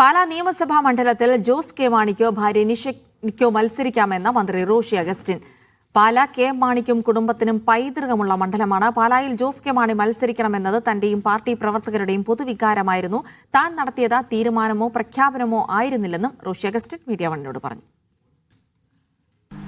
പാലാ നിയമസഭാ മണ്ഡലത്തിൽ ജോസ് കെ മാണിക്കോ ഭാര്യ നിഷയ്ക്കോ മത്സരിക്കാമെന്ന് മന്ത്രി റോഷി അഗസ്റ്റിൻ. പാലാ കെ മാണിക്കും കുടുംബത്തിനും പൈതൃകമുള്ള മണ്ഡലമാണ്. പാലായിൽ ജോസ് കെ മാണി മത്സരിക്കണമെന്നത് തന്റെയും പാർട്ടി പ്രവർത്തകരുടെയും പൊതുവികാരമായിരുന്നു. താൻ നടത്തിയത് തീരുമാനമോ പ്രഖ്യാപനമോ ആയിരുന്നില്ലെന്നും റോഷി അഗസ്റ്റിൻ മീഡിയ വണ്ണിനോട് പറഞ്ഞു.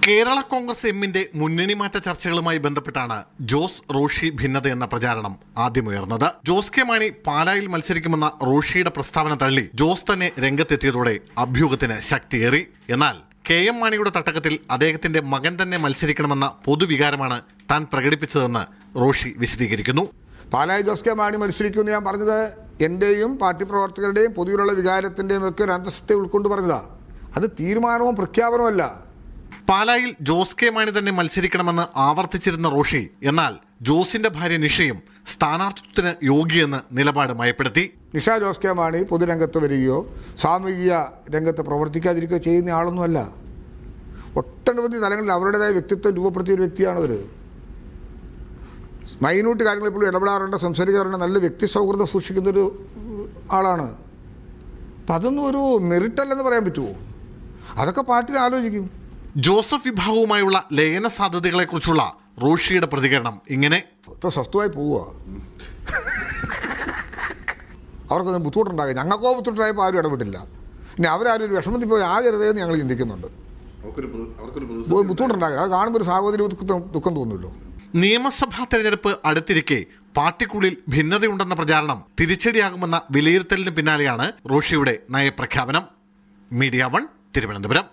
കേരള കോൺഗ്രസ് എമ്മിന്റെ മുന്നണി മാറ്റ ചർച്ചകളുമായി ബന്ധപ്പെട്ടാണ് ജോസ് റോഷി ഭിന്നത എന്ന പ്രചാരണം ആദ്യമുയർന്നത്. ജോസ് കെ മാണി പാലായിൽ മത്സരിക്കുമെന്ന റോഷിയുടെ പ്രസ്താവന തള്ളി ജോസ് തന്നെ രംഗത്തെത്തിയതോടെ അഭ്യൂഹത്തിന് ശക്തിയേറി. എന്നാൽ കെ എം മാണിയുടെ തട്ടകത്തിൽ അദ്ദേഹത്തിന്റെ മകൻ തന്നെ മത്സരിക്കണമെന്ന പൊതുവികാരമാണ് താൻ പ്രകടിപ്പിച്ചതെന്ന് റോഷി വിശദീകരിക്കുന്നു. പാലായി ജോസ് കെ മാണി മത്സരിക്കുമെന്ന് ഞാൻ പറഞ്ഞത് എന്റെയും പാർട്ടി പ്രവർത്തകരുടെയും പൊതുവിലുള്ള വികാരത്തിന്റെയും ഒക്കെ ഒരു അന്തസ്ഥത്തെ ഉൾക്കൊണ്ട് പറഞ്ഞതാ. അത് തീരുമാനവും പ്രഖ്യാപനവും അല്ല. പാലായിൽ ജോസ് കെ മാണി തന്നെ മത്സരിക്കണമെന്ന് ആവർത്തിച്ചിരുന്ന റോഷി എന്നാൽ ജോസിന്റെ ഭാര്യ നിഷയും സ്ഥാനാർത്ഥിത്വത്തിന് യോഗ്യയെന്ന് നിലപാട് മയപ്പെടുത്തി. നിഷ ജോസ് കെ മാണി പൊതുരംഗത്ത് വരികയോ സാമൂഹിക രംഗത്ത് പ്രവർത്തിക്കാതിരിക്കുകയോ ചെയ്യുന്ന ആളൊന്നുമല്ല. ഒട്ടനവധി തലങ്ങളിൽ അവരുടേതായ വ്യക്തിത്വം രൂപപ്പെടുത്തിയ ഒരു വ്യക്തിയാണ് അവർ. മൈന്യൂട്ട് കാര്യങ്ങൾ എപ്പോഴും ഇടപെടാറുണ്ട്, സംസാരിക്കാറുണ്ട്, നല്ല വ്യക്തി സൗഹൃദം സൂക്ഷിക്കുന്നൊരു ആളാണ്. അപ്പം അതൊന്നും ഒരു മെറിറ്റല്ലെന്ന് പറയാൻ പറ്റുമോ? അതൊക്കെ പാർട്ടിയിൽ ആലോചിക്കും. ജോസഫ് വിഭാഗവുമായുള്ള ലയന സാധ്യതകളെക്കുറിച്ചുള്ള റോഷിയുടെ പ്രതികരണം ഇങ്ങനെ: ഇപ്പോൾ സ്വസ്ഥമായി പോവുക, അവർക്കൊന്നും ബുദ്ധിമുട്ടുണ്ടാകും. ഞങ്ങൾക്കോ ബുദ്ധിമുട്ടായപ്പോൾ ആരും ഇടപെട്ടില്ല. ഇനി അവരാരും ഒരു വിഷമത്തിൽ പോയി ആകരുതേന്ന് ഞങ്ങൾ ചിന്തിക്കുന്നുണ്ട്. ബുദ്ധിമുട്ടുണ്ടാകും. അത് കാണുമ്പോൾ ഒരു സാഹോദര്യ ദുഃഖം തോന്നുമല്ലോ. നിയമസഭാ തെരഞ്ഞെടുപ്പ് അടുത്തിരിക്കെ പാർട്ടിക്കുള്ളിൽ ഭിന്നതയുണ്ടെന്ന പ്രചാരണം തിരിച്ചടിയാകുമെന്ന വിലയിരുത്തലിന് പിന്നാലെയാണ് റോഷിയുടെ നയപ്രഖ്യാപനം. മീഡിയ 1 തിരുവനന്തപുരം.